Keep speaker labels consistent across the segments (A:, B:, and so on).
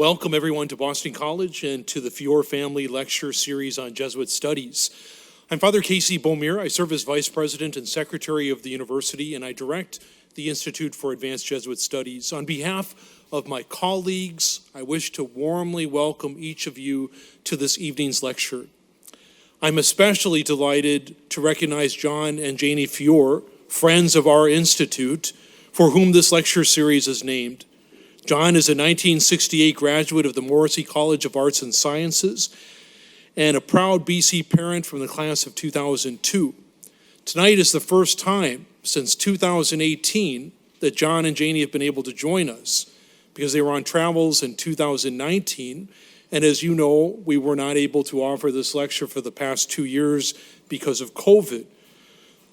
A: Welcome everyone to Boston College and to the Feore Family Lecture Series on Jesuit Studies. I'm Father Casey Beaumire. I serve as Vice President and Secretary of the University, and I direct the Institute for Advanced Jesuit Studies. On behalf of my colleagues, I wish to warmly welcome each of you to this evening's lecture. I'm especially delighted to recognize John and Janie Feore, friends of our Institute, for whom this lecture series is named. John is a 1968 graduate of the Morrissey College of Arts and Sciences and a proud BC parent from the class of 2002. Tonight is the first time since 2018 that John and Janie have been able to join us because they were on travels in 2019. And as you know, we were not able to offer this lecture for the past 2 years because of COVID.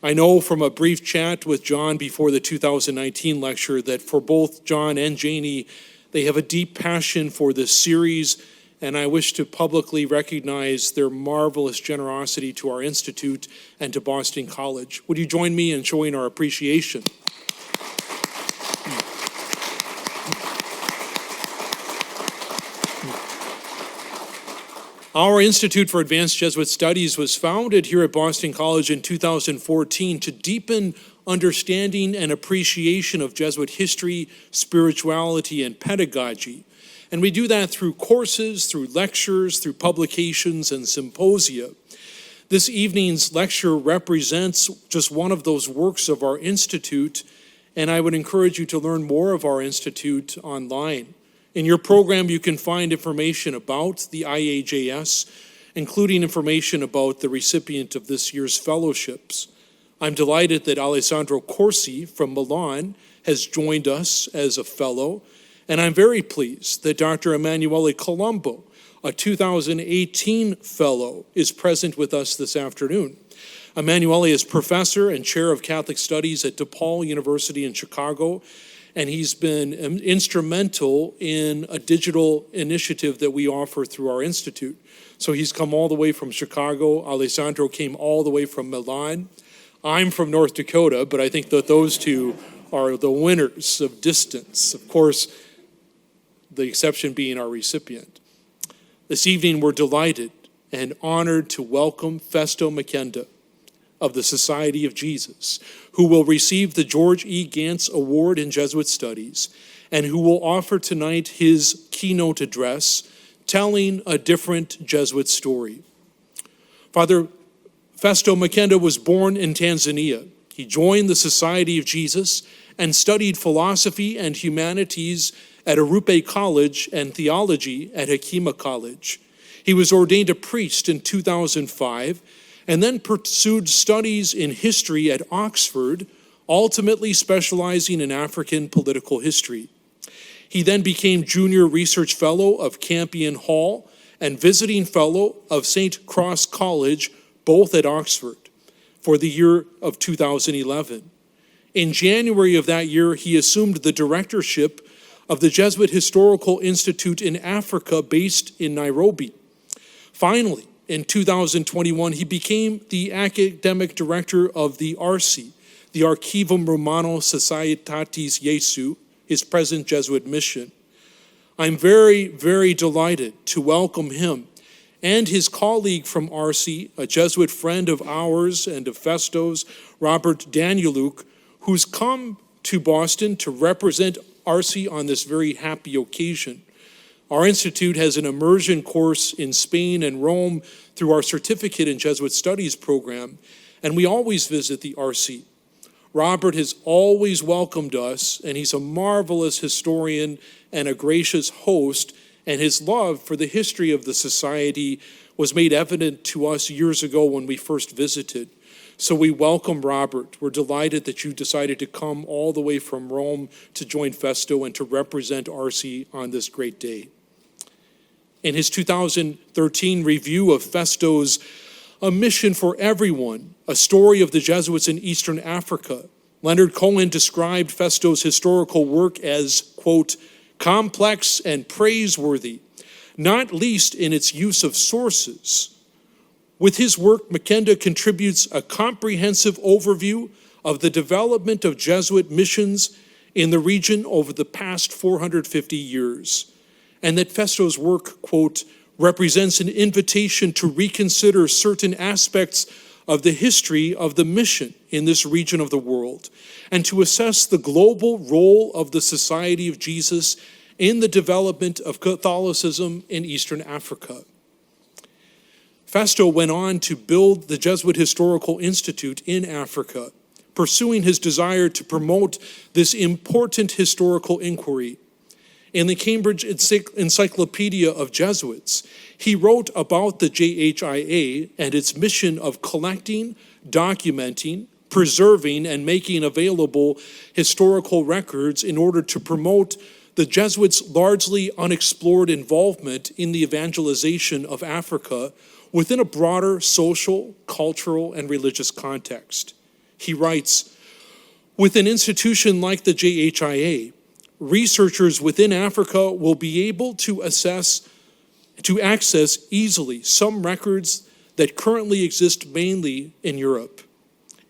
A: I know from a brief chat with John before the 2019 lecture that for both John and Janie, they have a deep passion for this series, and I wish to publicly recognize their marvelous generosity to our Institute and to Boston College. Would you join me in showing our appreciation? Our Institute for Advanced Jesuit Studies was founded here at Boston College in 2014 to deepen understanding and appreciation of Jesuit history, spirituality, and pedagogy. And we do that through courses, through lectures, through publications, and symposia. This evening's lecture represents just one of those works of our Institute, and I would encourage you to learn more of our Institute online. In your program, you can find information about the IAJS, including information about the recipient of this year's fellowships. I'm delighted that Alessandro Corsi from Milan has joined us as a fellow, and I'm very pleased that Dr. Emanuele Colombo, a 2018 fellow, is present with us this afternoon. Emanuele is professor and chair of Catholic Studies at DePaul University in Chicago, and he's been instrumental in a digital initiative that we offer through our Institute. So he's come all the way from Chicago. Alessandro came all the way from Milan. I'm from North Dakota, but I think that those two are the winners of distance. Of course, the exception being our recipient. This evening, we're delighted and honored to welcome Festo Mkenda of the Society of Jesus, who will receive the George E. Ganss Award in Jesuit Studies, and who will offer tonight his keynote address, telling a different Jesuit story. Father Festo Mkenda was born in Tanzania. He joined the Society of Jesus and studied philosophy and humanities at Arupe College and theology at Hekima College. He was ordained a priest in 2005 and then pursued studies in history at Oxford, ultimately specializing in African political history. He then became Junior Research Fellow of Campion Hall and Visiting Fellow of St. Cross College, both at Oxford, for the year of 2011. In January of that year, he assumed the directorship of the Jesuit Historical Institute in Africa, based in Nairobi. Finally, in 2021, he became the academic director of the ARCI, the Archivum Romano Societatis Jesu, his present Jesuit mission. I'm very, very delighted to welcome him and his colleague from ARCI, a Jesuit friend of ours and of Festo's, Robert Danieluk, who's come to Boston to represent ARCI on this very happy occasion. Our Institute has an immersion course in Spain and Rome through our Certificate in Jesuit Studies program, and we always visit the RC. Robert has always welcomed us, and he's a marvelous historian and a gracious host, and his love for the history of the Society was made evident to us years ago when we first visited. So we welcome Robert. We're delighted that you decided to come all the way from Rome to join Festo and to represent RC on this great day. In his 2013 review of Festo's A Mission for Everyone, a story of the Jesuits in Eastern Africa, Leonard Cohen described Festo's historical work as, quote, complex and praiseworthy, not least in its use of sources. With his work, Mkenda contributes a comprehensive overview of the development of Jesuit missions in the region over the past 450 years. and that Festo's work, quote, represents an invitation to reconsider certain aspects of the history of the mission in this region of the world, and to assess the global role of the Society of Jesus in the development of Catholicism in Eastern Africa. Festo went on to build the Jesuit Historical Institute in Africa, pursuing his desire to promote this important historical inquiry. In the Cambridge Encyclopedia of Jesuits, he wrote about the JHIA and its mission of collecting, documenting, preserving, and making available historical records in order to promote the Jesuits' largely unexplored involvement in the evangelization of Africa within a broader social, cultural, and religious context. He writes, with an institution like the JHIA, researchers within Africa will be able to access easily some records that currently exist mainly in Europe.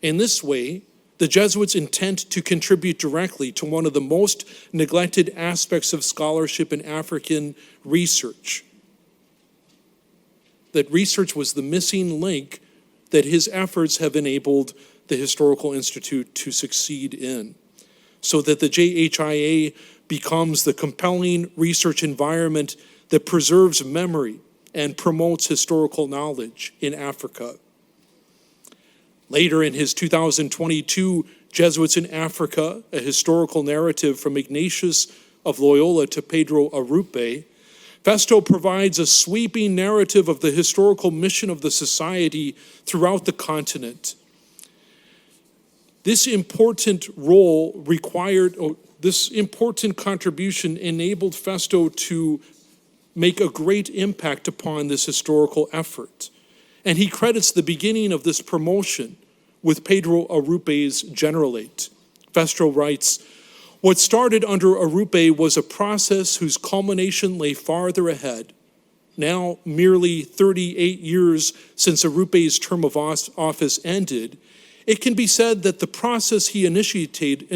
A: In this way, the Jesuits intend to contribute directly to one of the most neglected aspects of scholarship in African research. That research was the missing link that his efforts have enabled the Historical Institute to succeed in, so that the JHIA becomes the compelling research environment that preserves memory and promotes historical knowledge in Africa. Later in his 2022 Jesuits in Africa, a historical narrative from Ignatius of Loyola to Pedro Arrupe, Festo provides a sweeping narrative of the historical mission of the society throughout the continent. This important contribution enabled Festo to make a great impact upon this historical effort. And he credits the beginning of this promotion with Pedro Arrupe's generalate. Festo writes, what started under Arrupe was a process whose culmination lay farther ahead. Now, merely 38 years since Arrupe's term of office ended, it can be said that the process he initiated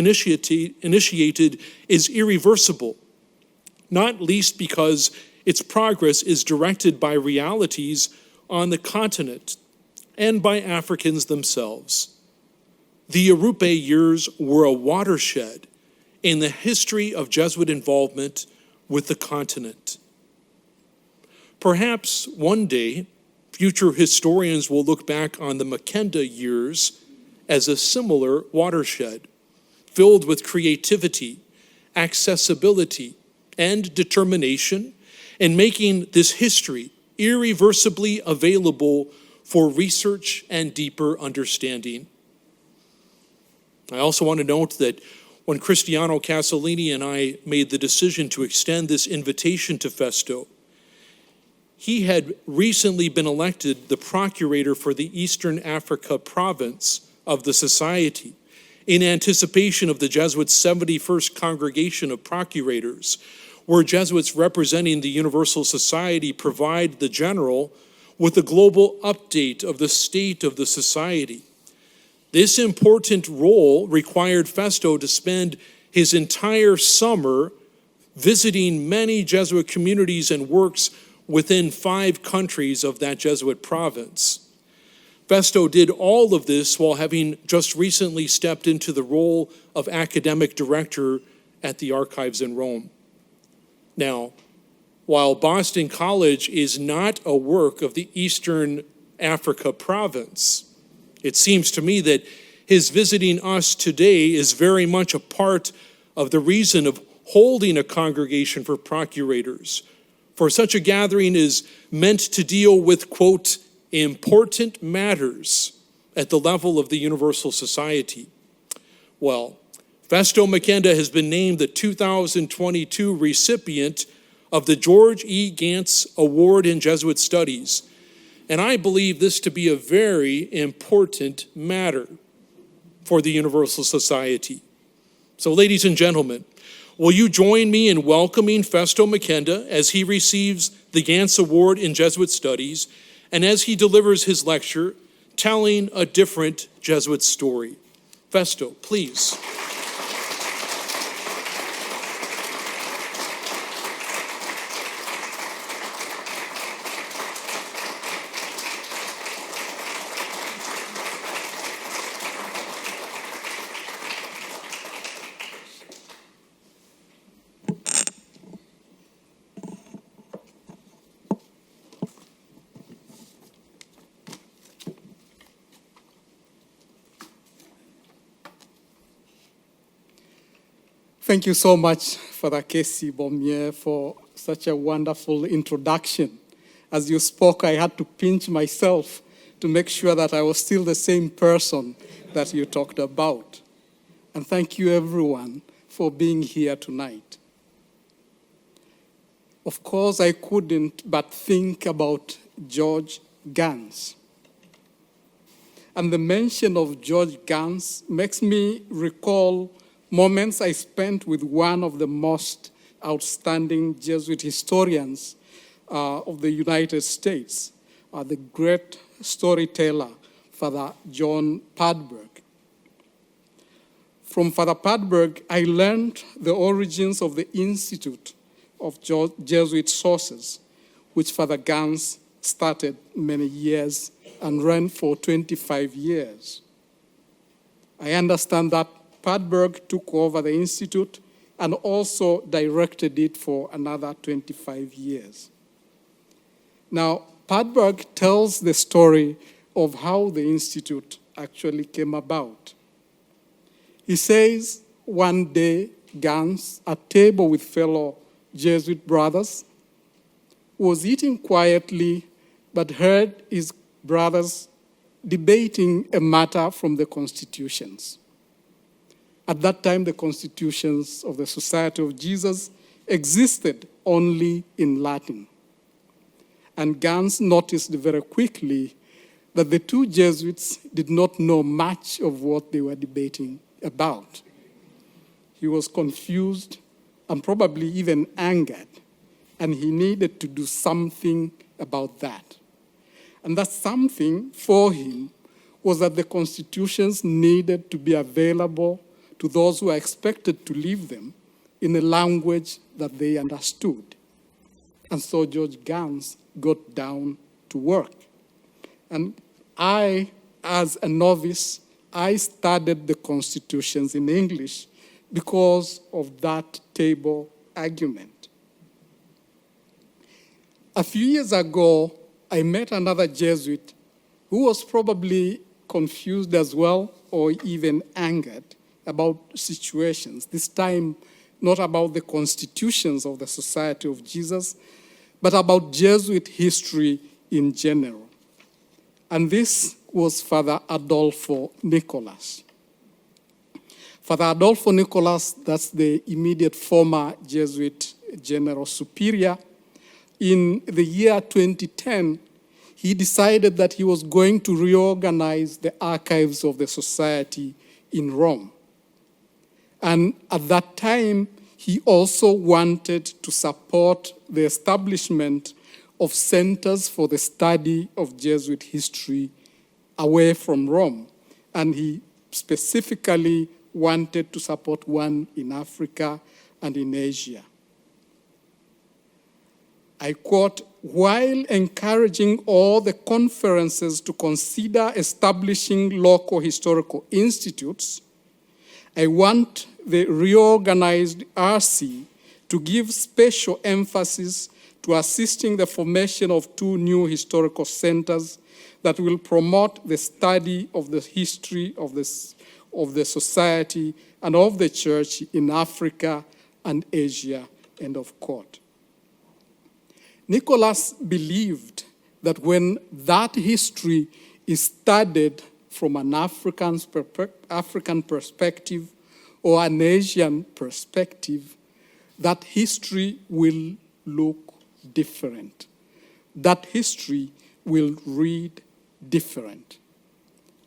A: is irreversible, not least because its progress is directed by realities on the continent and by Africans themselves. The Arrupe years were a watershed in the history of Jesuit involvement with the continent. Perhaps one day, future historians will look back on the Mkenda years as a similar watershed, filled with creativity, accessibility, and determination, in making this history irreversibly available for research and deeper understanding. I also want to note that when Cristiano Casalini and I made the decision to extend this invitation to Festo, he had recently been elected the procurator for the Eastern Africa province of the Society in anticipation of the Jesuits' 71st Congregation of Procurators, where Jesuits representing the Universal Society provide the General with a global update of the state of the Society. This important role required Festo to spend his entire summer visiting many Jesuit communities and works within 5 countries of that Jesuit province. Festo did all of this while having just recently stepped into the role of academic director at the archives in Rome. Now, while Boston College is not a work of the Eastern Africa province, it seems to me that his visiting us today is very much a part of the reason of holding a congregation for procurators. For such a gathering is meant to deal with, quote, important matters at the level of the Universal Society. Well, Festo Mkenda has been named the 2022 recipient of the George E. Ganss Award in Jesuit Studies. And I believe this to be a very important matter for the Universal Society. So, ladies and gentlemen, will you join me in welcoming Festo Mkenda as he receives the Ganss Award in Jesuit Studies and as he delivers his lecture, Telling a Different Jesuit Story. Festo, please.
B: Thank you so much, Father Casey Bomier, for such a wonderful introduction. As you spoke, I had to pinch myself to make sure that I was still the same person that you talked about. And thank you, everyone, for being here tonight. Of course, I couldn't but think about George Ganss. And the mention of George Ganss makes me recall moments I spent with one of the most outstanding Jesuit historians of the United States, the great storyteller, Father John Padberg. From Father Padberg, I learned the origins of the Institute of Jesuit Sources, which Father Ganss started many years and ran for 25 years. I understand that Padberg took over the Institute and also directed it for another 25 years. Now, Padberg tells the story of how the Institute actually came about. He says one day, Ganss, at table with fellow Jesuit brothers, was eating quietly but heard his brothers debating a matter from the constitutions. At that time, the constitutions of the Society of Jesus existed only in Latin. And Ganss noticed very quickly that the two Jesuits did not know much of what they were debating about. He was confused and probably even angered, and he needed to do something about that. And that something for him was that the constitutions needed to be available to those who are expected to live them in a language that they understood. And so George Ganss got down to work. And I, as a novice, I studied the constitutions in English because of that table argument. A few years ago, I met another Jesuit who was probably confused as well or even angered about situations, this time not about the constitutions of the Society of Jesus, but about Jesuit history in general. And this was Father Adolfo Nicolas. Father Adolfo Nicolas, that's the immediate former Jesuit General Superior. In the year 2010, he decided that he was going to reorganize the archives of the society in Rome. And at that time, he also wanted to support the establishment of centers for the study of Jesuit history away from Rome. And he specifically wanted to support one in Africa and in Asia. I quote, "While encouraging all the conferences to consider establishing local historical institutes, I want the reorganized RC to give special emphasis to assisting the formation of 2 new historical centers that will promote the study of the history of the society and of the church in Africa and Asia," end of quote. Nicolas believed that when that history is studied from an African perspective or an Asian perspective, that history will look different. That history will read different.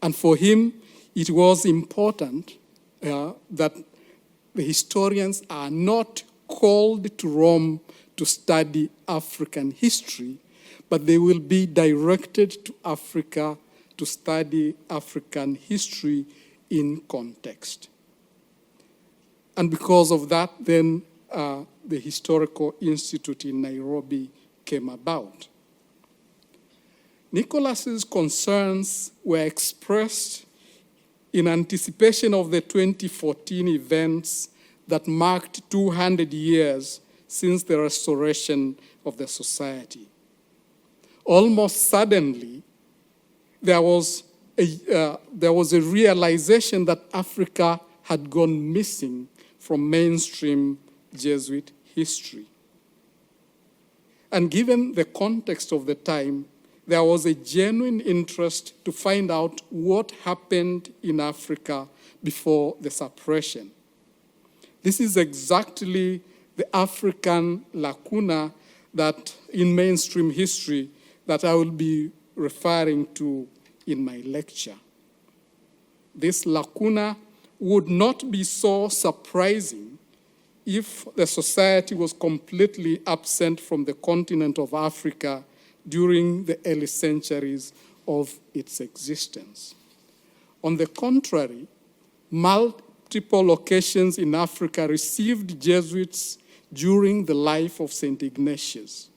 B: And for him, it was important that the historians are not called to Rome to study African history, but they will be directed to Africa to study African history in context. And because of that, then the Historical Institute in Nairobi came about. Nicolas's concerns were expressed in anticipation of the 2014 events that marked 200 years since the restoration of the society. Almost suddenly, there was a realization that Africa had gone missing from mainstream Jesuit history. And given the context of the time, there was a genuine interest to find out what happened in Africa before the suppression. This is exactly the African lacuna that in mainstream history that I will be referring to in my lecture. This lacuna would not be so surprising if the society was completely absent from the continent of Africa during the early centuries of its existence. On the contrary, multiple locations in Africa received Jesuits during the life of St. Ignatius.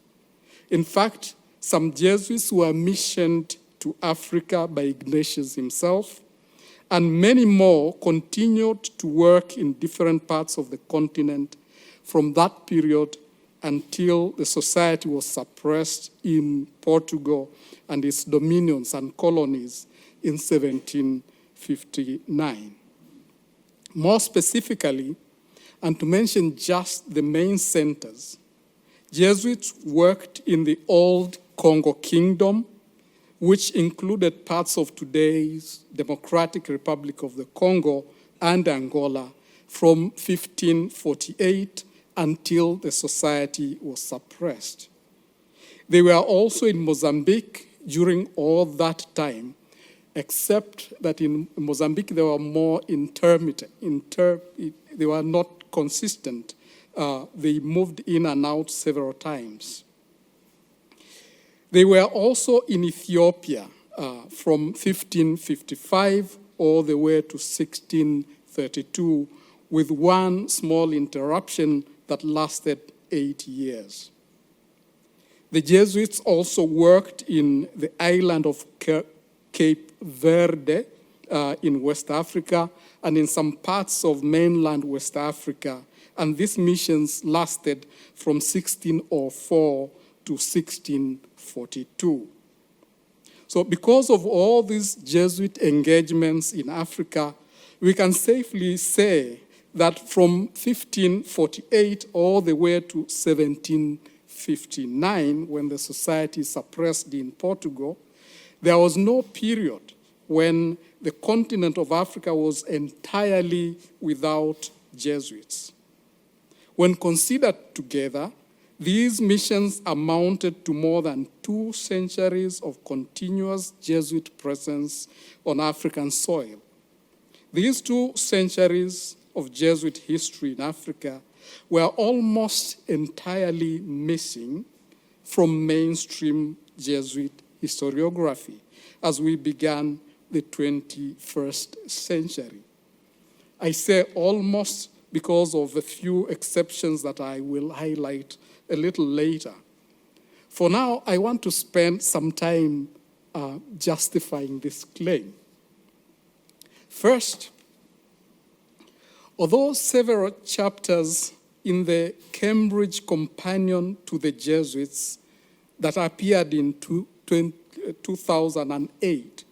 B: In fact, some Jesuits were missioned to Africa by Ignatius himself, and many more continued to work in different parts of the continent from that period until the society was suppressed in Portugal and its dominions and colonies in 1759. More specifically, and to mention just the main centers, Jesuits worked in the old Congo Kingdom, which included parts of today's Democratic Republic of the Congo and Angola from 1548 until the society was suppressed. They were also in Mozambique during all that time, except that in Mozambique they were more intermittent. They were not consistent. They moved in and out several times. They were also in Ethiopia from 1555 all the way to 1632, with one small interruption that lasted 8 years. The Jesuits also worked in the island of Cape Verde in West Africa and in some parts of mainland West Africa, and these missions lasted from 1604 to 1642. So because of all these Jesuit engagements in Africa, we can safely say that from 1548 all the way to 1759, when the society suppressed in Portugal, there was no period when the continent of Africa was entirely without Jesuits. When considered together, these missions amounted to more than 2 centuries of continuous Jesuit presence on African soil. These 2 centuries of Jesuit history in Africa were almost entirely missing from mainstream Jesuit historiography as we began the 21st century. I say almost because of a few exceptions that I will highlight a little later. For now, I want to spend some time justifying this claim. First, although several chapters in the Cambridge Companion to the Jesuits that appeared in 2008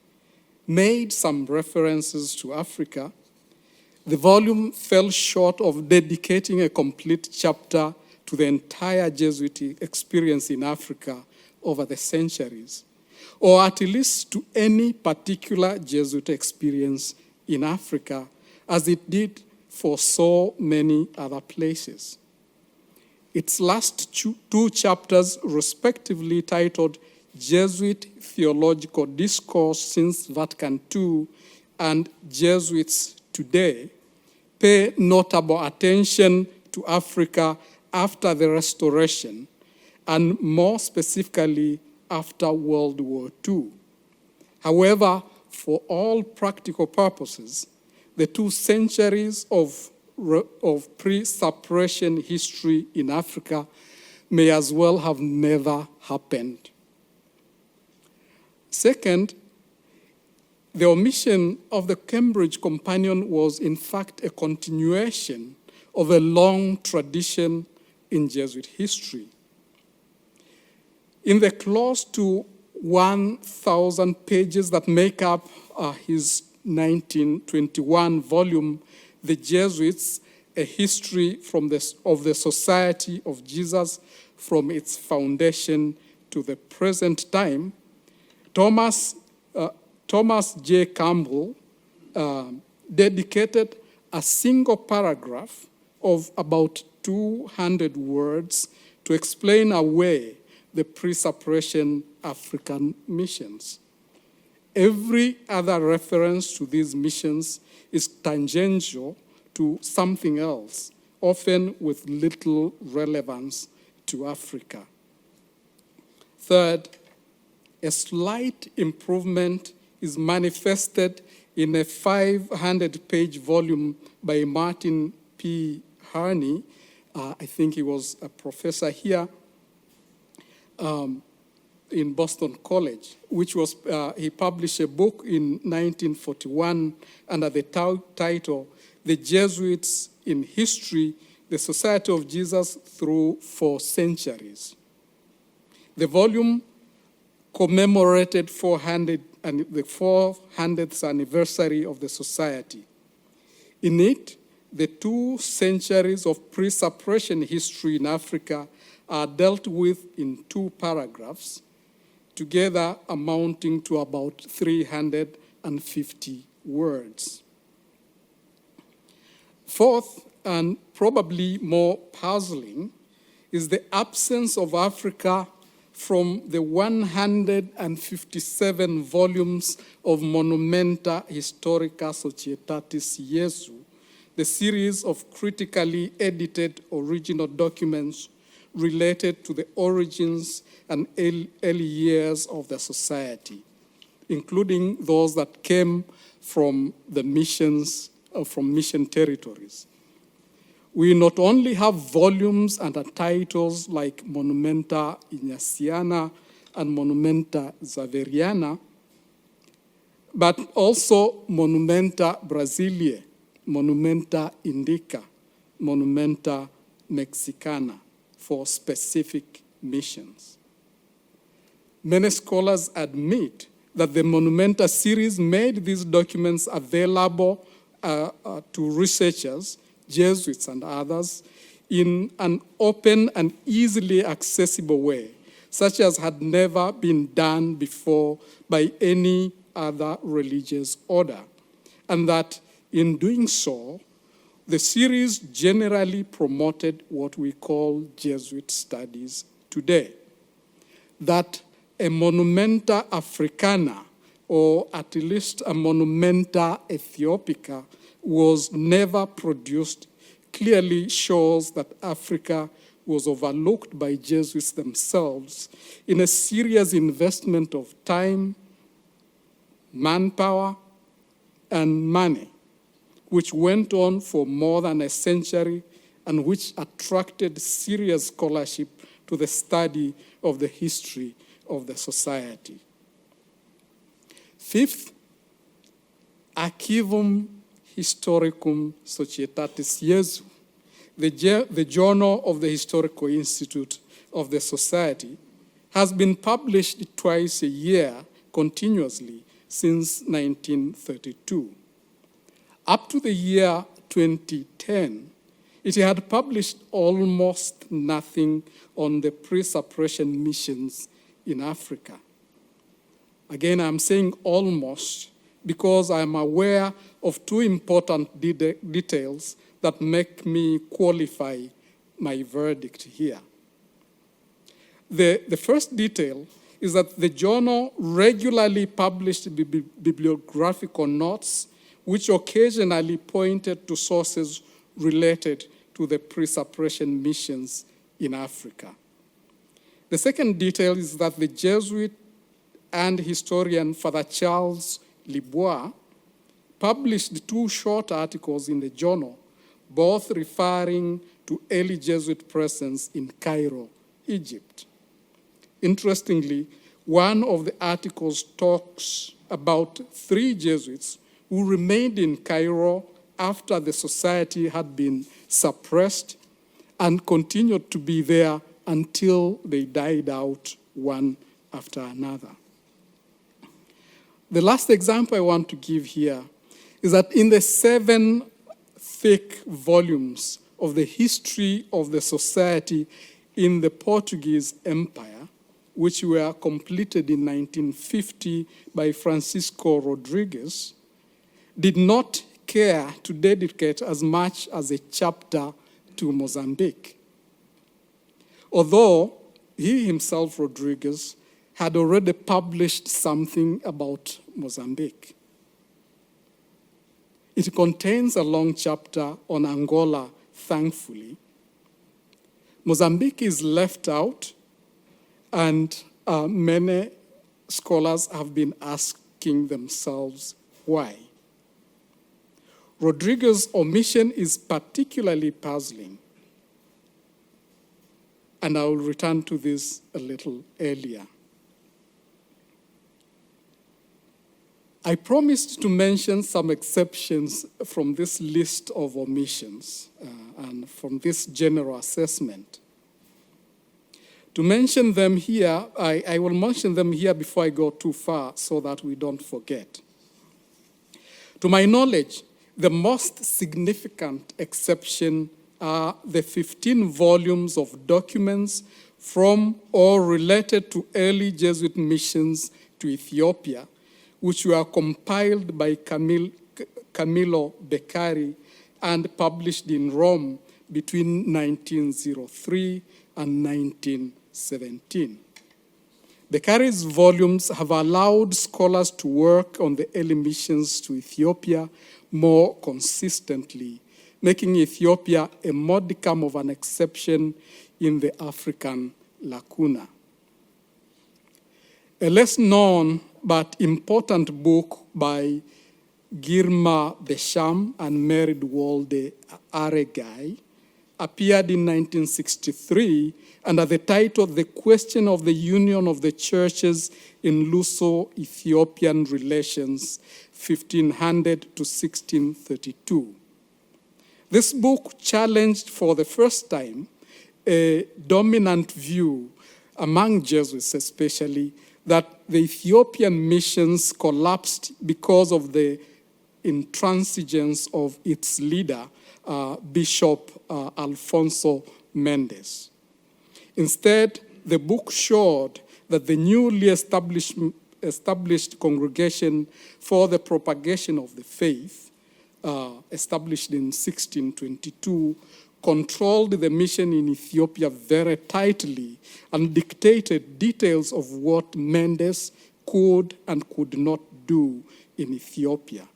B: made some references to Africa, the volume fell short of dedicating a complete chapter to the entire Jesuit experience in Africa over the centuries, or at least to any particular Jesuit experience in Africa, as it did for so many other places. Its last 2 chapters, respectively titled Jesuit Theological Discourse since Vatican II and Jesuits Today, pay notable attention to Africa after the Restoration, and more specifically after World War II. However, for all practical purposes, the 2 centuries of pre-suppression history in Africa may as well have never happened. Second, the omission of the Cambridge Companion was in fact a continuation of a long tradition in Jesuit history. In the close to 1,000 pages that make up his 1921 volume, The Jesuits, a history of the Society of Jesus from its foundation to the present time, Thomas J. Campbell dedicated a single paragraph of about 200 words to explain away the pre-separation African missions. Every other reference to these missions is tangential to something else, often with little relevance to Africa. Third, a slight improvement is manifested in a 500-page volume by Martin P. Harney. I think he was a professor here in Boston College, which was, he published a book in 1941 under the title, The Jesuits in History, the Society of Jesus Through 4 Centuries. The volume commemorated the 400th anniversary of the Society. In it, the 2 centuries of pre-separation history in Africa are dealt with in 2 paragraphs, together amounting to about 350 words. Fourth, and probably more puzzling, is the absence of Africa from the 157 volumes of Monumenta Historica Societatis Jesu, the series of critically edited original documents related to the origins and early years of the society, including those that came from the missions, from mission territories. We not only have volumes under titles like Monumenta Ignatiana and Monumenta Xaveriana, but also Monumenta Brasilia, Monumenta Indica, Monumenta Mexicana for specific missions. Many scholars admit that the Monumenta series made these documents available to researchers, Jesuits and others, in an open and easily accessible way, such as had never been done before by any other religious order, and that in doing so, the series generally promoted what we call Jesuit studies today. That a Monumenta Africana, or at least a Monumenta Ethiopica, was never produced clearly shows that Africa was overlooked by Jesuits themselves in a serious investment of time, manpower, and money, which went on for more than a century and which attracted serious scholarship to the study of the history of the society. Fifth, Archivum Historicum Societatis Jesu, the journal of the Historical Institute of the Society, has been published twice a year continuously since 1932. Up to the year 2010, it had published almost nothing on the pre-separation missions in Africa. Again, I'm saying almost because I'm aware of 2 important details that make me qualify my verdict here. The first detail is that the journal regularly published bibliographical notes which occasionally pointed to sources related to the pre-separation missions in Africa. The second detail is that the Jesuit and historian Father Charles Libois published 2 short articles in the journal, both referring to early Jesuit presence in Cairo, Egypt. Interestingly, one of the articles talks about 3 Jesuits who remained in Cairo after the society had been suppressed and continued to be there until they died out one after another. The last example I want to give here is that in the 7 thick volumes of the history of the society in the Portuguese Empire, which were completed in 1950 by Francisco Rodrigues, did not care to dedicate as much as a chapter to Mozambique. Although he himself, Rodrigues, had already published something about Mozambique. It contains a long chapter on Angola, thankfully. Mozambique is left out, and many scholars have been asking themselves why. Rodrigues' omission is particularly puzzling, and I will return to this a little earlier. I promised to mention some exceptions from this list of omissions and from this general assessment. To mention them here, I will mention them here before I go too far so that we don't forget. To my knowledge, the most significant exception are the 15 volumes of documents from or related to early Jesuit missions to Ethiopia, which were compiled by Camillo Beccari and published in Rome between 1903 and 1917. Beccari's volumes have allowed scholars to work on the early missions to Ethiopia more consistently, making Ethiopia a modicum of an exception in the African lacuna. A less known but important book by Girma Besham and Merid Wolde Aregai appeared in 1963 under the title The Question of the Union of the Churches in Luso-Ethiopian Relations, 1500 to 1632. This book challenged for the first time a dominant view among Jesuits especially that the Ethiopian missions collapsed because of the intransigence of its leader, Bishop Alfonso Mendes. Instead, the book showed that the newly established Congregation for the Propagation of the Faith, established in 1622, controlled the mission in Ethiopia very tightly and dictated details of what Mendes could and could not do in Ethiopia.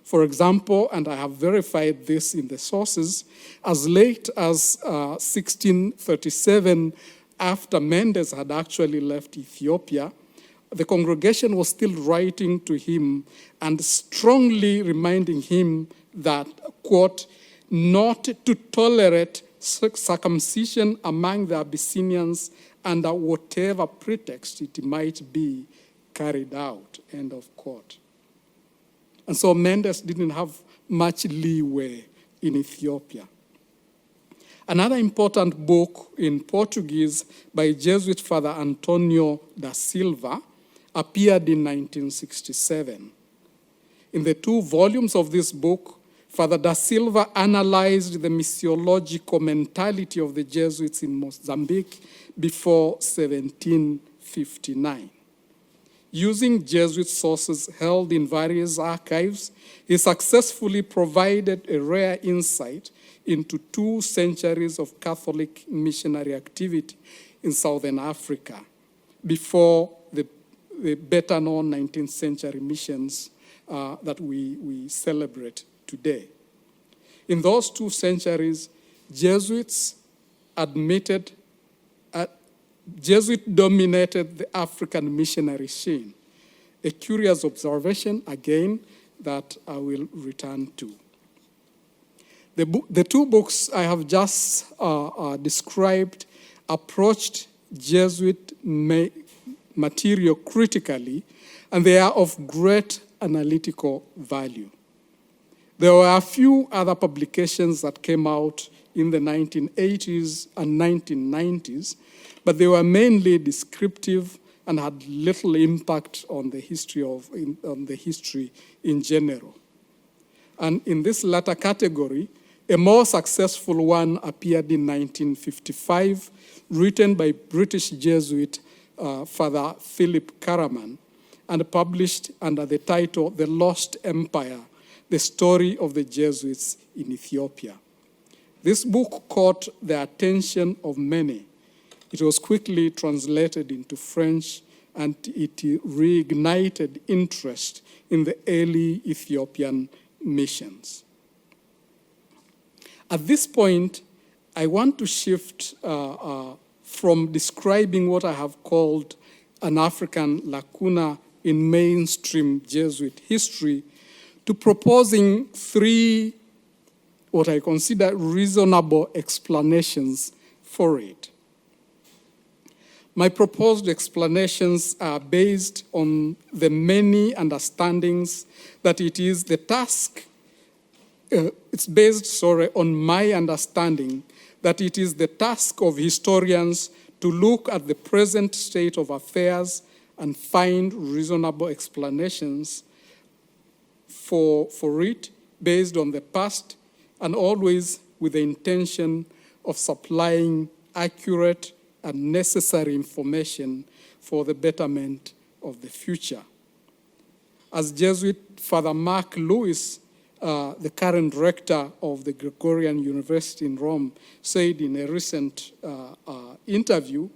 B: For example, and I have verified this in the sources, as late as 1637, after Mendes had actually left Ethiopia, the congregation was still writing to him and strongly reminding him that, quote, not to tolerate circumcision among the Abyssinians under whatever pretext it might be carried out, end of quote. And so Mendes didn't have much leeway in Ethiopia. Another important book in Portuguese by Jesuit Father Antonio da Silva appeared in 1967. In the 2 volumes of this book, Father da Silva analyzed the missiological mentality of the Jesuits in Mozambique before 1759. Using Jesuit sources held in various archives, he successfully provided a rare insight into 2 centuries of Catholic missionary activity in Southern Africa before the better-known 19th century missions that we celebrate today. In those 2 centuries, Jesuit dominated the African missionary scene. A curious observation, again, that I will return to. The 2 books I have just described approached Jesuit material critically, and they are of great analytical value. There were a few other publications that came out in the 1980s and 1990s, but they were mainly descriptive and had little impact on the history in general. And in this latter category, a more successful one appeared in 1955, written by British Jesuit Father Philip Karaman, and published under the title The Lost Empire, the Story of the Jesuits in Ethiopia. This book caught the attention of many. It was quickly translated into French, and it reignited interest in the early Ethiopian missions. At this point, I want to shift from describing what I have called an African lacuna in mainstream Jesuit history to proposing three, what I consider reasonable explanations for it. My proposed explanations are based on the many understandings that it is the task, on my understanding that it is the task of historians to look at the present state of affairs and find reasonable explanations for it based on the past, and always with the intention of supplying accurate and necessary information for the betterment of the future. As Jesuit Father Mark Lewis, the current rector of the Gregorian University in Rome, said in a recent interview,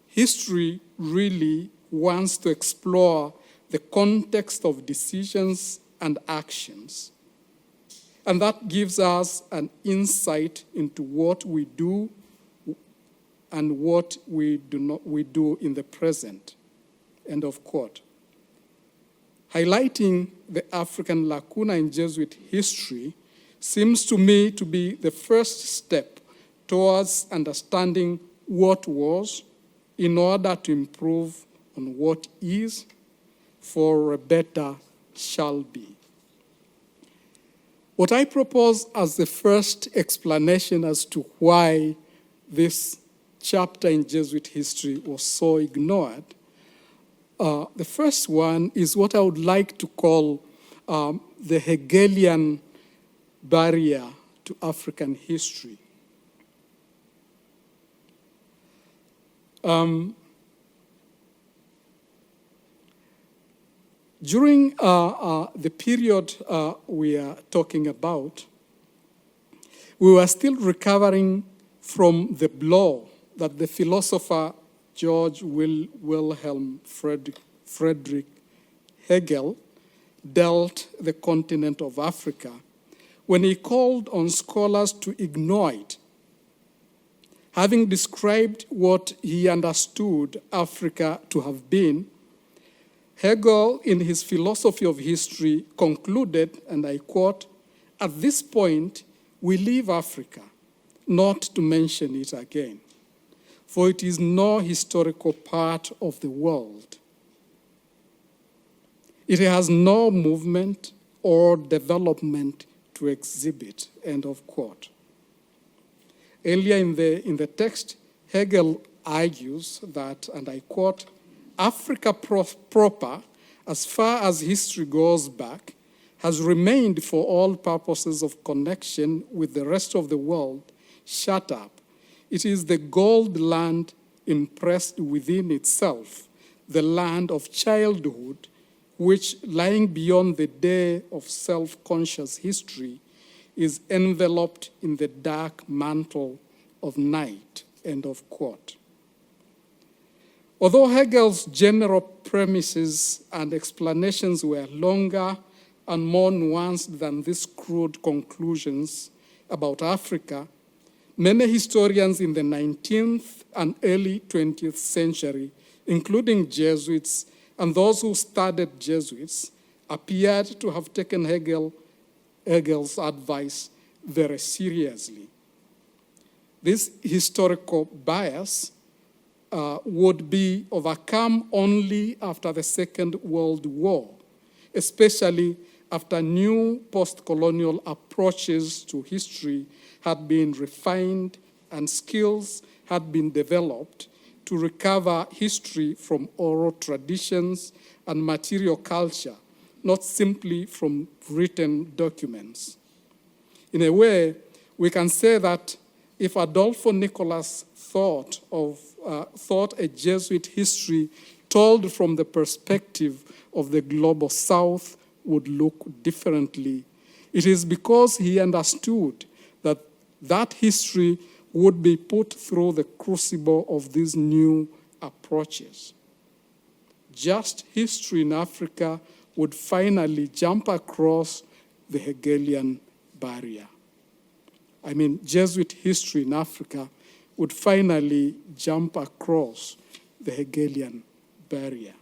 B: history really wants to explore the context of decisions and actions. And that gives us an insight into what we do and what we do in the present. End of quote. Highlighting the African lacuna in Jesuit history seems to me to be the first step towards understanding what was in order to improve on what is, for a better shall be. What I propose as the first explanation as to why this chapter in Jesuit history was so ignored, the first one is what I would like to call the Hegelian barrier to African history. During the period we are talking about, we were still recovering from the blow that the philosopher George Wilhelm Friedrich Hegel dealt the continent of Africa when he called on scholars to ignore it. Having described what he understood Africa to have been, Hegel, in his philosophy of history, concluded, and I quote, "At this point, we leave Africa, not to mention it again, for it is no historical part of the world. It has no movement or development to exhibit," end of quote. Earlier in the text, Hegel argues that, and I quote, "Africa proper, as far as history goes back, has remained for all purposes of connection with the rest of the world shut up. It is the gold land impressed within itself, the land of childhood, which, lying beyond the day of self-conscious history, is enveloped in the dark mantle of night," end of quote. Although Hegel's general premises and explanations were longer and more nuanced than these crude conclusions about Africa, many historians in the 19th and early 20th century, including Jesuits and those who studied Jesuits, appeared to have taken Hegel's advice very seriously. This historical bias would be overcome only after the Second World War, especially after new post-colonial approaches to history had been refined and skills had been developed to recover history from oral traditions and material culture not simply from written documents. In a way, we can say that if Adolfo Nicolas thought a Jesuit history told from the perspective of the global South would look differently, it is because he understood that that history would be put through the crucible of these new approaches. Just history in Africa would finally jump across the Hegelian barrier. I mean, Jesuit history in Africa would finally jump across the Hegelian barrier.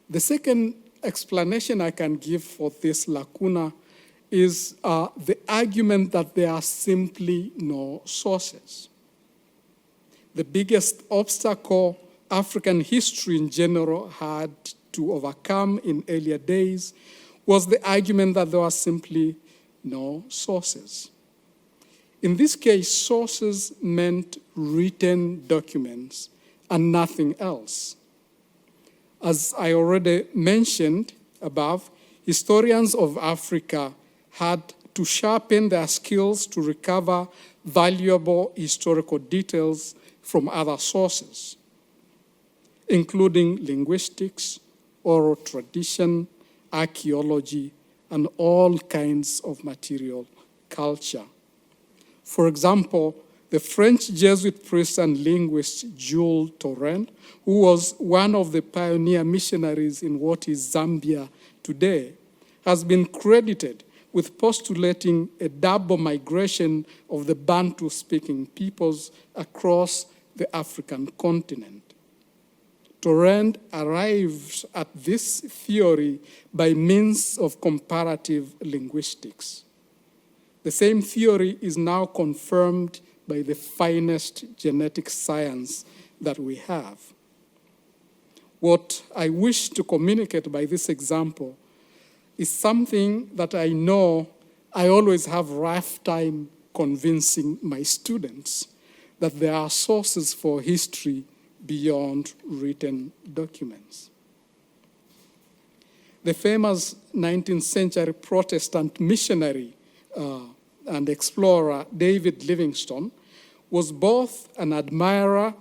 B: The second explanation I can give for this lacuna is the argument that there are simply no sources. The biggest obstacle African history in general had to overcome in earlier days was the argument that there were simply no sources. In this case, sources meant written documents and nothing else. As I already mentioned above, historians of Africa had to sharpen their skills to recover valuable historical details from other sources, including linguistics, oral tradition, archaeology, and all kinds of material culture. For example, the French Jesuit priest and linguist Jules Torrent, who was one of the pioneer missionaries in what is Zambia today, has been credited with postulating a double migration of the Bantu-speaking peoples across the African continent. Torrent arrived at this theory by means of comparative linguistics. The same theory is now confirmed by the finest genetic science that we have. What I wish to communicate by this example is something that I know I always have a rough time convincing my students, that there are sources for history beyond written documents. The famous 19th century Protestant missionary and explorer David Livingstone was both an admirer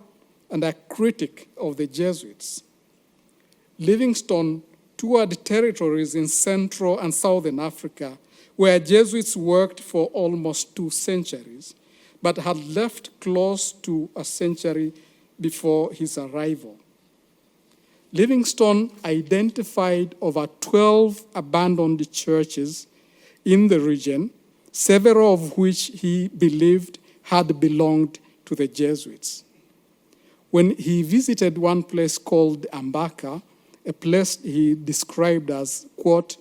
B: and a critic of the Jesuits. Livingstone toured territories in Central and Southern Africa where Jesuits worked for almost 2 centuries, but had left close to a century before his arrival. Livingstone identified over 12 abandoned churches in the region, several of which he believed had belonged to the Jesuits. When he visited one place called Ambaka, a place he described as, quote,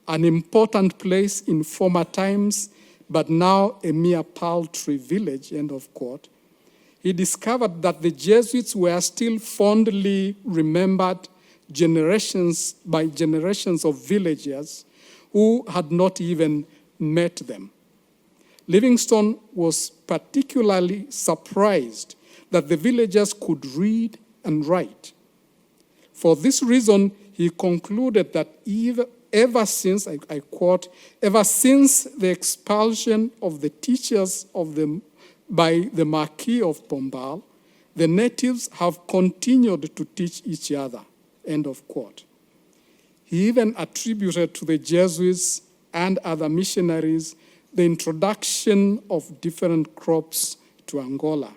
B: an important place in former times, but now a mere paltry village, end of quote, he discovered that the Jesuits were still fondly remembered generations of villagers who had not even met them. Livingstone was particularly surprised that the villagers could read and write. For this reason, he concluded that ever since, I quote, ever since the expulsion of the teachers by the Marquis of Pombal, the natives have continued to teach each other, end of quote. He even attributed to the Jesuits and other missionaries the introduction of different crops to Angola.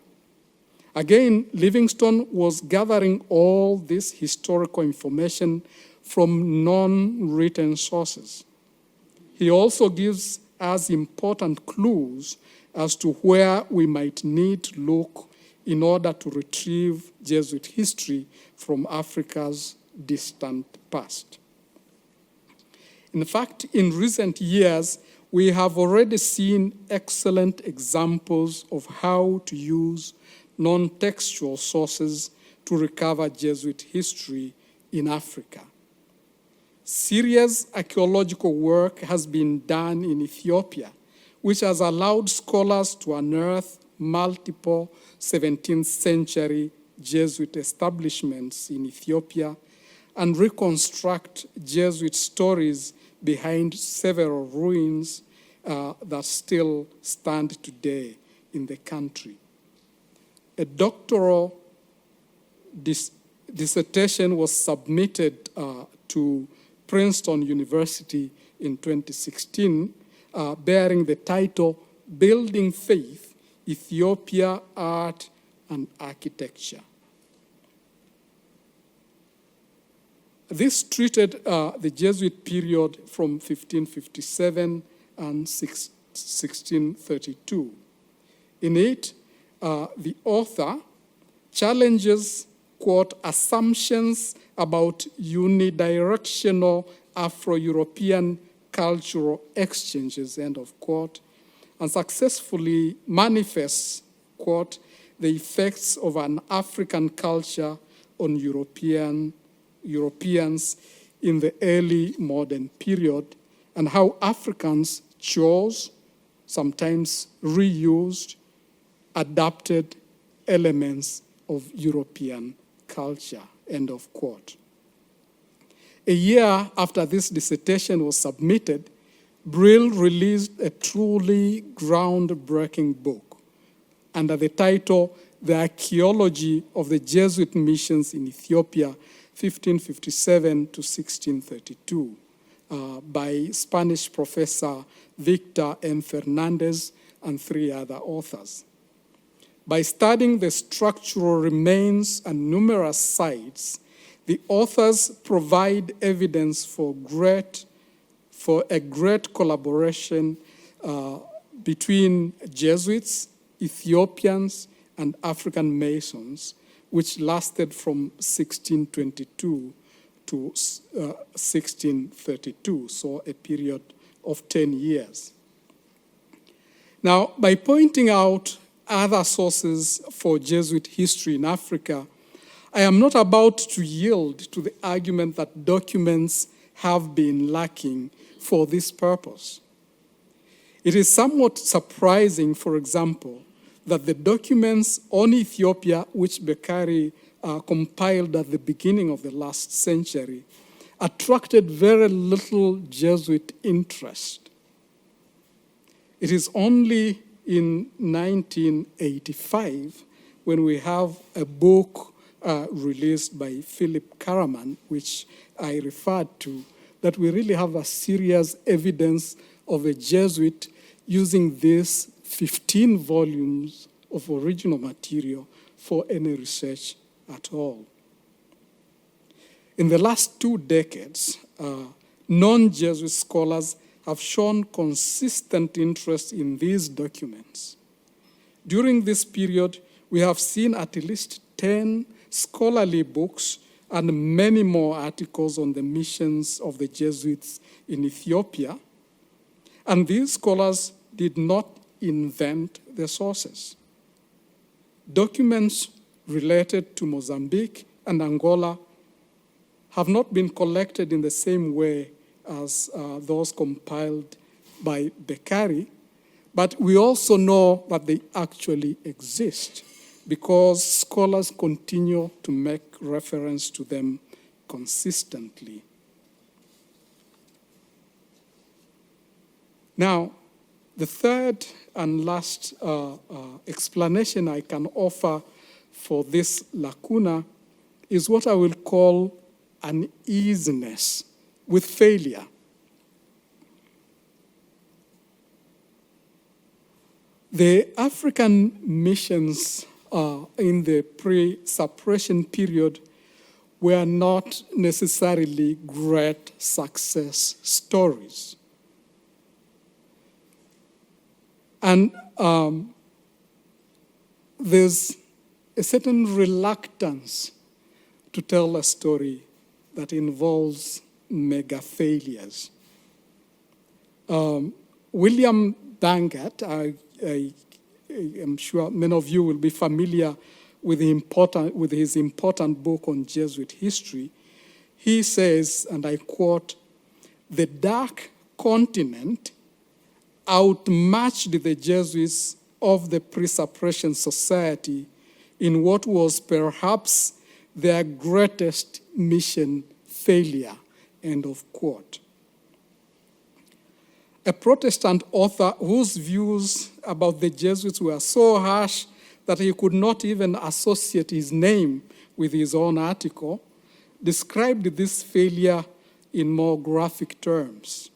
B: Again, Livingstone was gathering all this historical information from non-written sources. He also gives us important clues as to where we might need to look in order to retrieve Jesuit history from Africa's distant past. In fact, in recent years, we have already seen excellent examples of how to use non-textual sources to recover Jesuit history in Africa. Serious archaeological work has been done in Ethiopia, which has allowed scholars to unearth multiple 17th century Jesuit establishments in Ethiopia, and reconstruct Jesuit stories behind several ruins that still stand today in the country. A doctoral dissertation was submitted to Princeton University in 2016, bearing the title, Building Faith, Ethiopia, Art and Architecture. This treated the Jesuit period from 1557 and 1632. In it, the author challenges, quote, assumptions about unidirectional Afro-European cultural exchanges, end of quote, and successfully manifests, quote, the effects of an African culture on Europeans in the early modern period, and how Africans chose, sometimes reused, adapted elements of European culture, end of quote. A year after this dissertation was submitted, Brill released a truly groundbreaking book under the title, The Archaeology of the Jesuit Missions in Ethiopia, 1557 to 1632, by Spanish professor Victor M. Fernandez and 3 other authors. By studying the structural remains and numerous sites, the authors provide evidence for a great collaboration between Jesuits, Ethiopians, and African Masons, which lasted from 1622 to 1632, so a period of 10 years. Now, by pointing out other sources for Jesuit history in Africa, I am not about to yield to the argument that documents have been lacking for this purpose. It is somewhat surprising, for example, that the documents on Ethiopia, which Beccari compiled at the beginning of the last century, attracted very little Jesuit interest. It is only in 1985, when we have a book released by Philip Karaman, which I referred to, that we really have a serious evidence of a Jesuit using these 15 volumes of original material for any research at all. In the last 2 decades, non-Jesuit scholars have shown consistent interest in these documents. During this period, we have seen at least 10 scholarly books and many more articles on the missions of the Jesuits in Ethiopia. And these scholars did not invent the sources. Documents related to Mozambique and Angola have not been collected in the same way as those compiled by Beccari, but we also know that they actually exist because scholars continue to make reference to them consistently. Now, the third and last explanation I can offer for this lacuna is what I will call uneasiness with failure. The African missions in the pre-suppression period were not necessarily great success stories. And there's a certain reluctance to tell a story that involves mega failures. William Bangert, I am sure many of you will be familiar with his important book on Jesuit history. He says, and I quote, "The Dark Continent outmatched the Jesuits of the pre-suppression society in what was perhaps their greatest mission failure, end of quote. A Protestant author whose views about the Jesuits were so harsh that he could not even associate his name with his own article, described this failure in more graphic terms.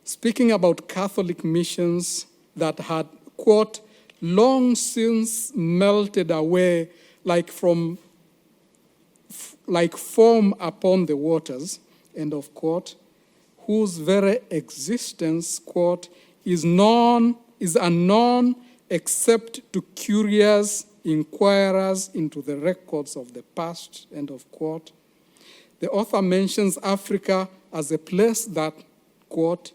B: Speaking about Catholic missions that had, quote, long since melted away like foam upon the waters, end of quote, whose very existence, quote, is unknown except to curious inquirers into the records of the past, end of quote. The author mentions Africa as a place that, quote,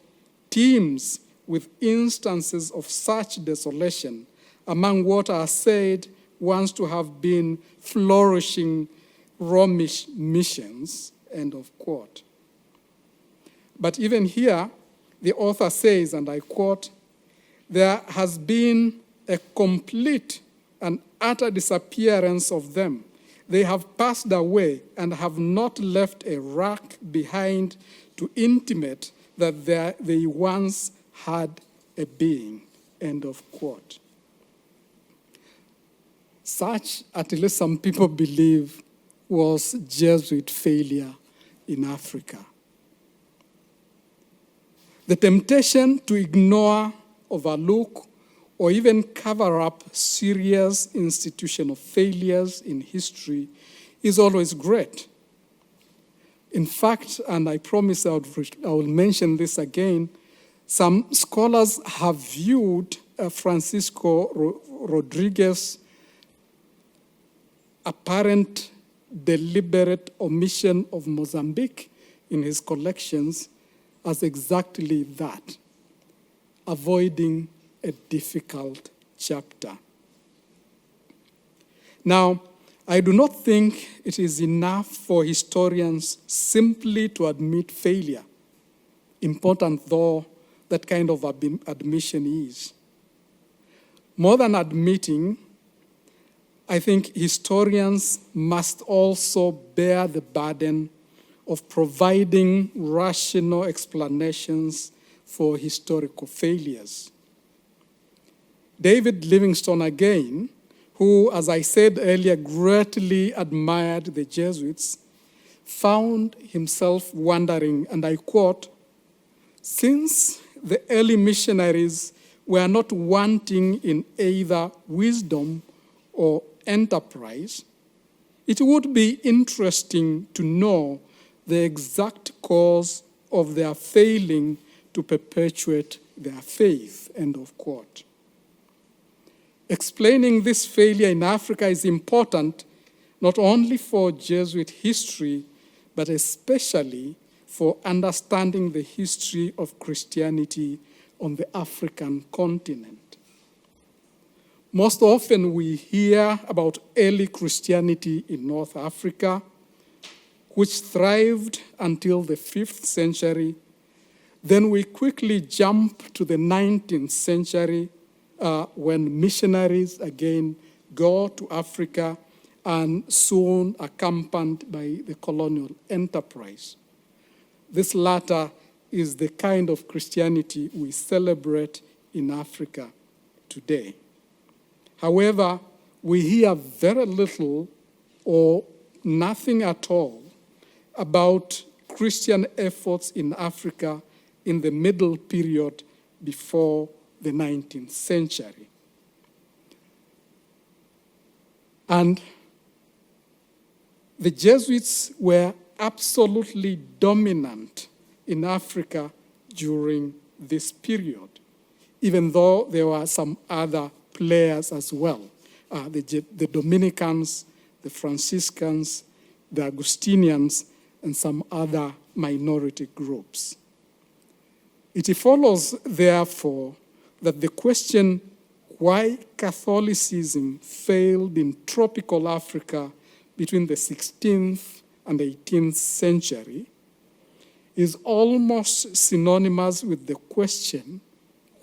B: teems with instances of such desolation among what are said once to have been flourishing Romish missions, end of quote. But even here, the author says, and I quote, there has been a complete and utter disappearance of them. They have passed away and have not left a rack behind to intimate that they once had a being, end of quote. Such, at least some people believe, was Jesuit failure in Africa. The temptation to ignore, overlook, or even cover up serious institutional failures in history is always great. In fact, and I promise I will mention this again, some scholars have viewed Francisco Rodriguez's apparent deliberate omission of Mozambique in his collections as exactly that, avoiding a difficult chapter. Now, I do not think it is enough for historians simply to admit failure, important though that kind of admission is. More than admitting, I think historians must also bear the burden of providing rational explanations for historical failures. David Livingstone, again, who, as I said earlier, greatly admired the Jesuits, found himself wondering, and I quote, since the early missionaries were not wanting in either wisdom or enterprise, it would be interesting to know the exact cause of their failing to perpetuate their faith, end of quote. Explaining this failure in Africa is important not only for Jesuit history, but especially for understanding the history of Christianity on the African continent. Most often we hear about early Christianity in North Africa, which thrived until the 5th century. Then we quickly jump to the 19th century when missionaries again go to Africa and soon accompanied by the colonial enterprise. This latter is the kind of Christianity we celebrate in Africa today. However, we hear very little or nothing at all about Christian efforts in Africa in the middle period before the 19th century. And the Jesuits were absolutely dominant in Africa during this period, even though there were some other players as well, the Dominicans, the Franciscans, the Augustinians, and some other minority groups. It follows, therefore, that the question why Catholicism failed in tropical Africa between the 16th and 18th century is almost synonymous with the question,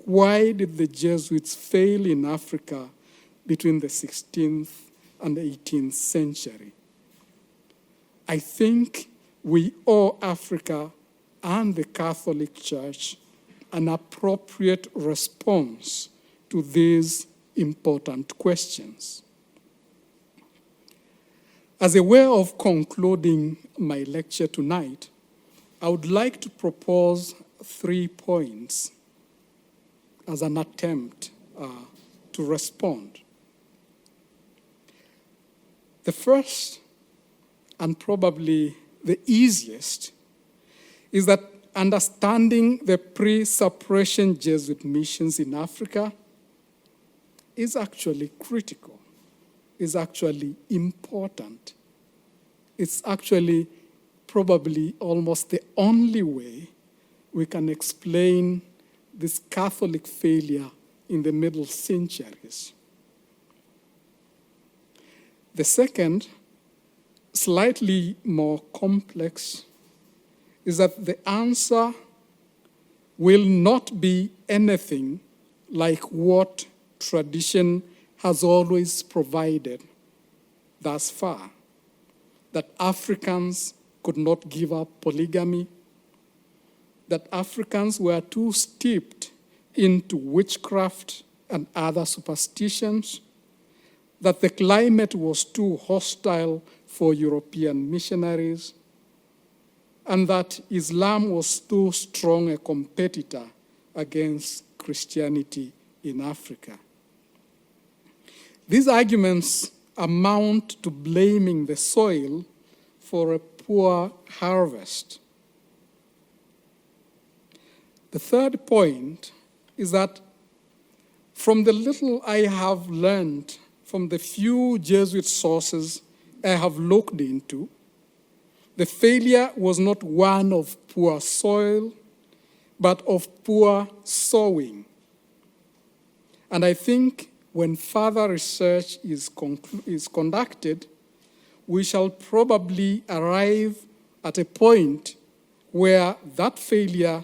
B: why did the Jesuits fail in Africa between the 16th and 18th century? I think we owe Africa and the Catholic Church an appropriate response to these important questions. As a way of concluding my lecture tonight, I would like to propose 3 points as an attempt to respond. The first, and probably the easiest, is that understanding the pre-suppression Jesuit missions in Africa is actually critical, is actually important. It's actually probably almost the only way we can explain this Catholic failure in the middle centuries. The second, slightly more complex, is that the answer will not be anything like what tradition has always provided thus far, that Africans could not give up polygamy, that Africans were too steeped into witchcraft and other superstitions, that the climate was too hostile for European missionaries, and that Islam was too strong a competitor against Christianity in Africa. These arguments amount to blaming the soil for a poor harvest. The third point is that from the little I have learned from the few Jesuit sources I have looked into, the failure was not one of poor soil, but of poor sowing. And I think when further research is conducted, we shall probably arrive at a point where that failure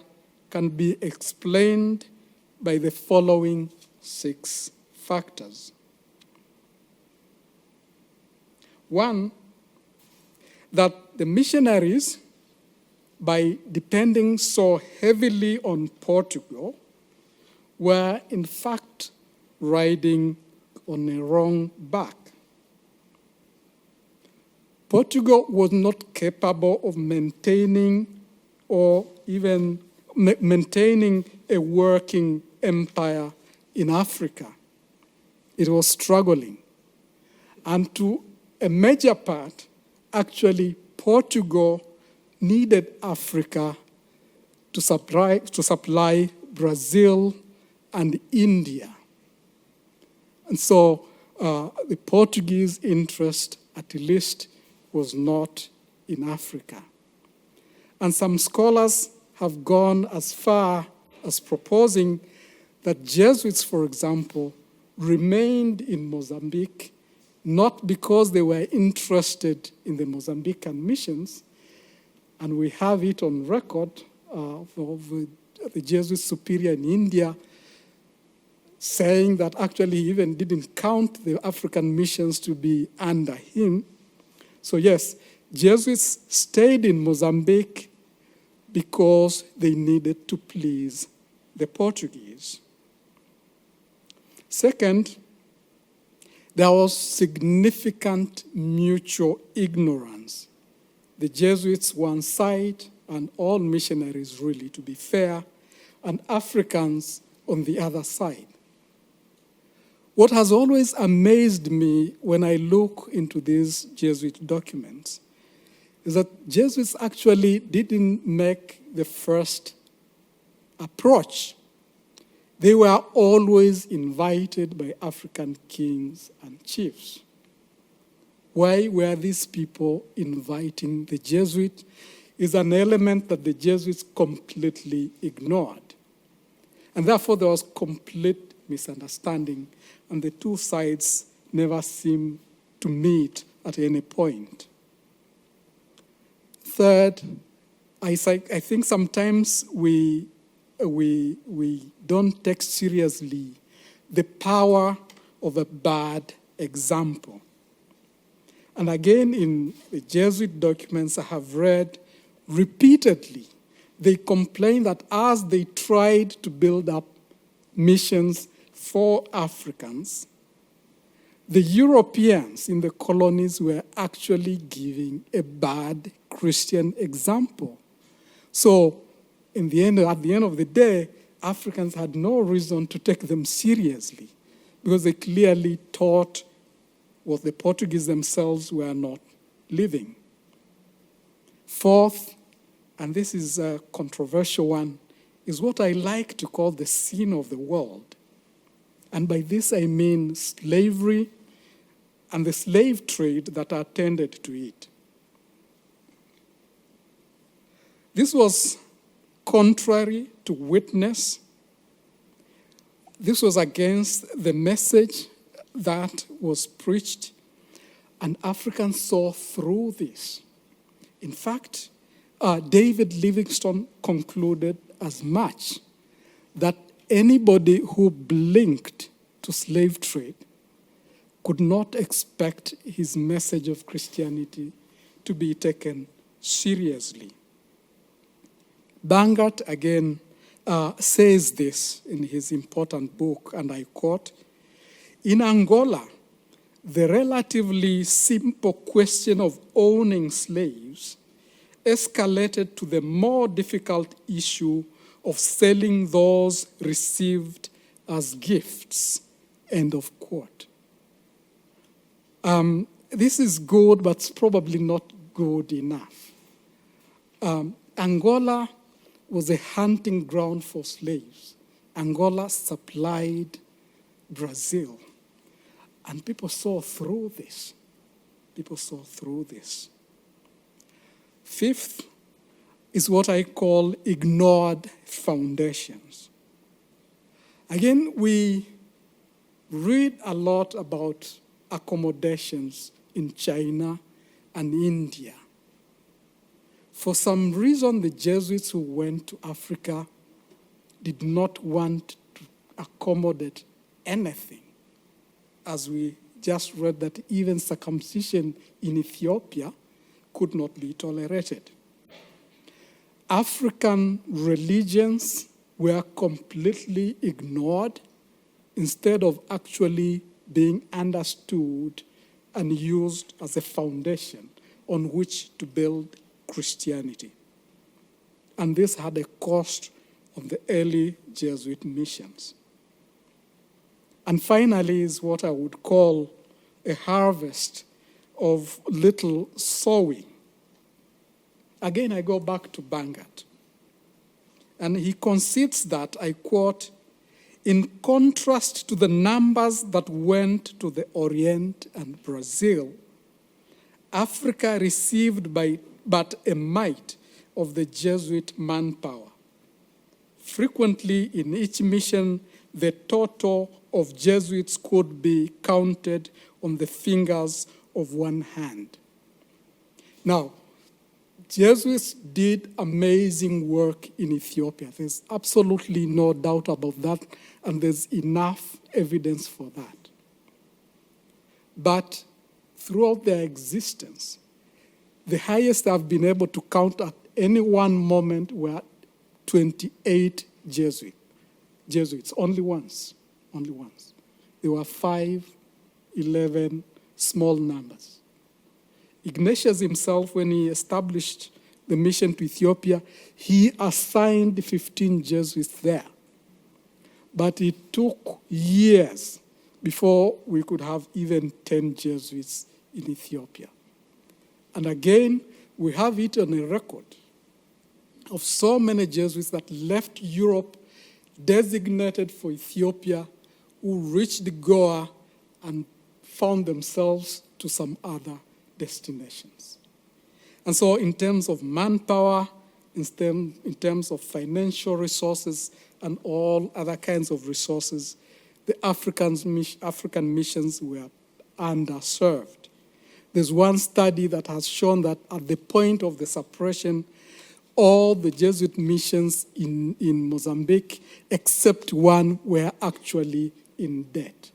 B: can be explained by the following 6 factors. 1, that the missionaries, by depending so heavily on Portugal, were in fact riding on a wrong back. Portugal was not capable of maintaining or even maintaining a working empire in Africa. It was struggling. And to a major part, actually, Portugal needed Africa to supply Brazil and India. And so the Portuguese interest, at least, was not in Africa. And some scholars have gone as far as proposing that Jesuits, for example, remained in Mozambique not because they were interested in the Mozambican missions, and we have it on record of the Jesuit superior in India saying that actually he even didn't count the African missions to be under him. So yes, Jesuits stayed in Mozambique because they needed to please the Portuguese. Second, there was significant mutual ignorance. The Jesuits one side, and all missionaries really, to be fair, and Africans on the other side. What has always amazed me when I look into these Jesuit documents is that Jesuits actually didn't make the first approach. They were always invited by African kings and chiefs. Why were these people inviting the Jesuit is an element that the Jesuits completely ignored. And therefore there was complete misunderstanding, and the two sides never seemed to meet at any point. Third, I think sometimes we don't take seriously the power of a bad example. And again, in the Jesuit documents I have read repeatedly, they complain that as they tried to build up missions for Africans, the Europeans in the colonies were actually giving a bad Christian example. So at the end of the day, Africans had no reason to take them seriously because they clearly taught what the Portuguese themselves were not living. Fourth, and this is a controversial one, is what I like to call the sin of the world. And by this I mean slavery and the slave trade that attended to it. This was contrary to witness. This was against the message that was preached, and Africans saw through this. In fact, David Livingstone concluded as much, that anybody who blinked to slave trade could not expect his message of Christianity to be taken seriously. Bangert, again, says this in his important book, and I quote, "In Angola, the relatively simple question of owning slaves escalated to the more difficult issue of selling those received as gifts," end of quote. This is good, but it's probably not good enough. Angola was a hunting ground for slaves. Angola supplied Brazil. And people saw through this. People saw through this. Fifth is what I call ignored foundations. Again, we read a lot about accommodations in China and India. For some reason, the Jesuits who went to Africa did not want to accommodate anything. As we just read that even circumcision in Ethiopia could not be tolerated. African religions were completely ignored instead of actually being understood and used as a foundation on which to build Christianity. And this had a cost on the early Jesuit missions. And finally is what I would call a harvest of little sowing. Again, I go back to Bangert. And he concedes that, I quote, "In contrast to the numbers that went to the Orient and Brazil, Africa received but a mite of the Jesuit manpower. Frequently in each mission, the total of Jesuits could be counted on the fingers of one hand." Now, Jesuits did amazing work in Ethiopia. There's absolutely no doubt about that, and there's enough evidence for that. But throughout their existence, the highest I've been able to count at any one moment were 28 Jesuits, only once. There were 5, 11, small numbers. Ignatius himself, when he established the mission to Ethiopia, he assigned 15 Jesuits there. But it took years before we could have even 10 Jesuits in Ethiopia. And again, we have it on a record of so many Jesuits that left Europe designated for Ethiopia, who reached Goa and found themselves to some other destinations. And so in terms of manpower, in terms of financial resources and all other kinds of resources, the African missions were underserved. There's one study that has shown that at the point of the suppression, all the Jesuit missions in Mozambique, except one, were actually in debt.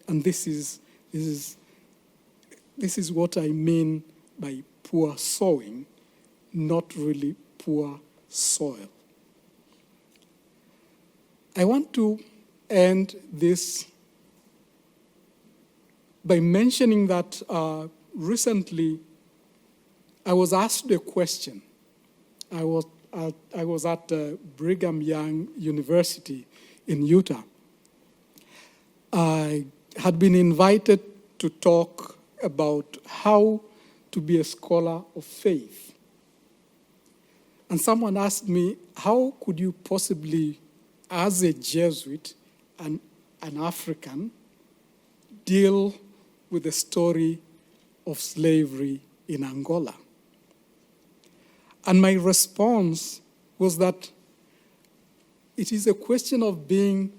B: And this is this is what I mean by poor sowing, not really poor soil. I want to end this by mentioning that recently I was asked a question. I was at Brigham Young University in Utah. I had been invited to talk about how to be a scholar of faith. And someone asked me, how could you possibly, as a Jesuit and an African, deal with the story of slavery in Angola? And my response was that it is a question of being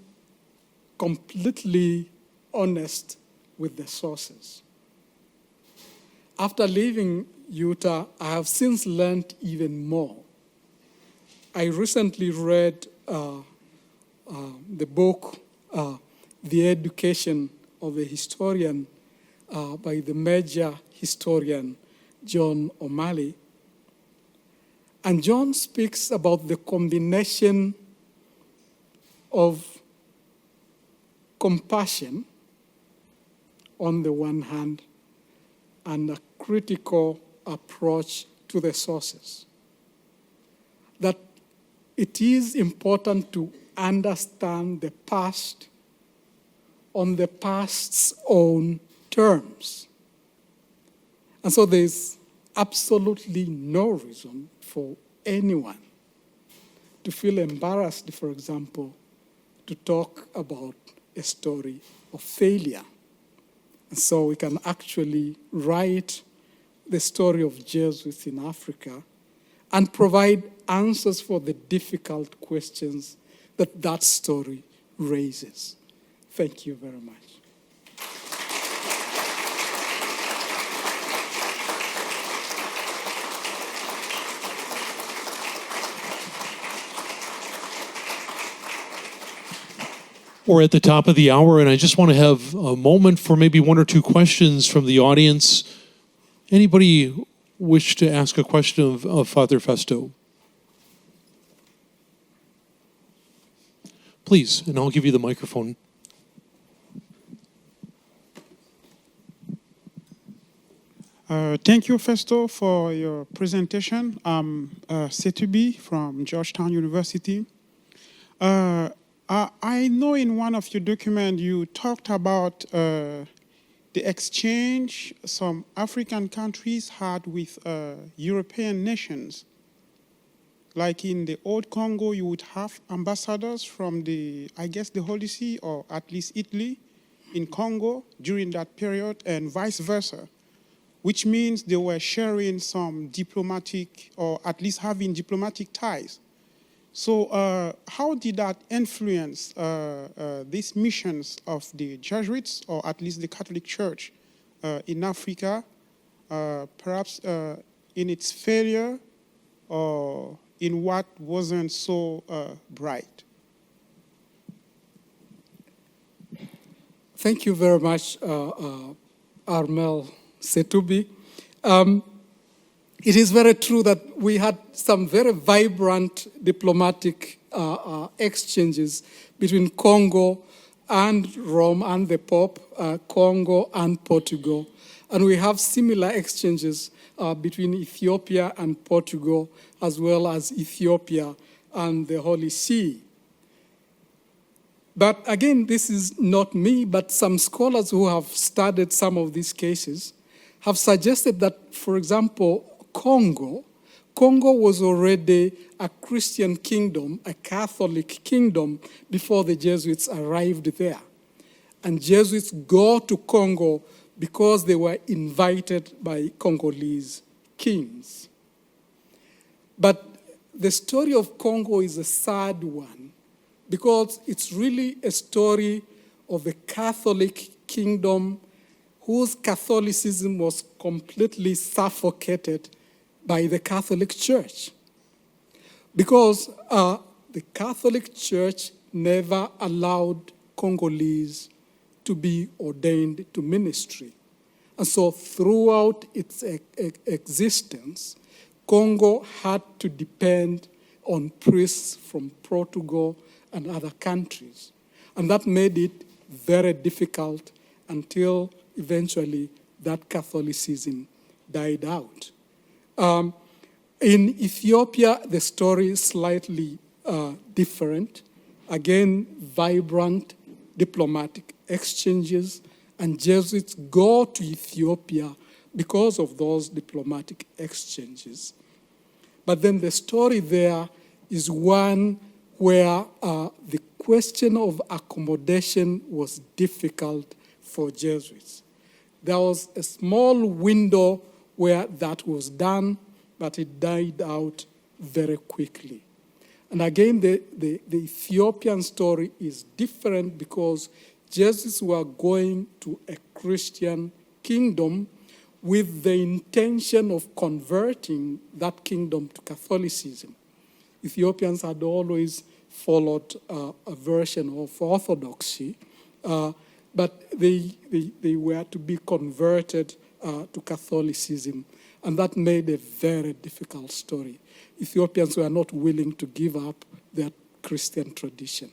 B: completely honest with the sources. After leaving Utah, I have since learned even more. I recently read the book, The Education of a Historian, by the major historian John O'Malley. And John speaks about the combination of compassion on the one hand and a critical approach to the sources. That it is important to understand the past on the past's own terms. And so there's absolutely no reason for anyone to feel embarrassed, for example, to talk about a story of failure. And so we can actually write the story of Jesuits in Africa and provide answers for the difficult questions that that story raises. Thank you very much.
A: We're at the top of the hour, and I just want to have a moment for maybe one or two questions from the audience. Anybody wish to ask a question of Father Festo? Please, and I'll give you the microphone.
C: Thank you, Festo, for your presentation. I'm Setubi from Georgetown University. I know in one of your documents you talked about the exchange some African countries had with European nations. Like in the old Congo, you would have ambassadors from the Holy See, or at least Italy, in Congo during that period, and vice versa, which means they were sharing some diplomatic, or at least having diplomatic ties. So how did that influence these missions of the Jesuits, or at least the Catholic Church in Africa, perhaps in its failure, or in what wasn't so bright?
B: Thank you very much, Armel Setubi. It is very true that we had some very vibrant diplomatic exchanges between Congo and Rome and the Pope, Congo and Portugal. And we have similar exchanges between Ethiopia and Portugal, as well as Ethiopia and the Holy See. But again, this is not me, but some scholars who have studied some of these cases have suggested that, for example, Congo was already a Christian kingdom, a Catholic kingdom, before the Jesuits arrived there. And Jesuits go to Congo because they were invited by Congolese kings. But the story of Congo is a sad one, because it's really a story of a Catholic kingdom whose Catholicism was completely suffocated by the Catholic Church. Because the Catholic Church never allowed Congolese to be ordained to ministry. And so throughout its existence, Congo had to depend on priests from Portugal and other countries. And that made it very difficult until eventually that Catholicism died out. In Ethiopia, the story is slightly different. Again, vibrant diplomatic exchanges, and Jesuits go to Ethiopia because of those diplomatic exchanges. But then the story there is one where the question of accommodation was difficult for Jesuits. There was a small window where that was done, but it died out very quickly. And again, the Ethiopian story is different because Jesuits were going to a Christian kingdom with the intention of converting that kingdom to Catholicism. Ethiopians had always followed a version of Orthodoxy, but they were to be converted to Catholicism, and that made a very difficult story. Ethiopians were not willing to give up their Christian tradition.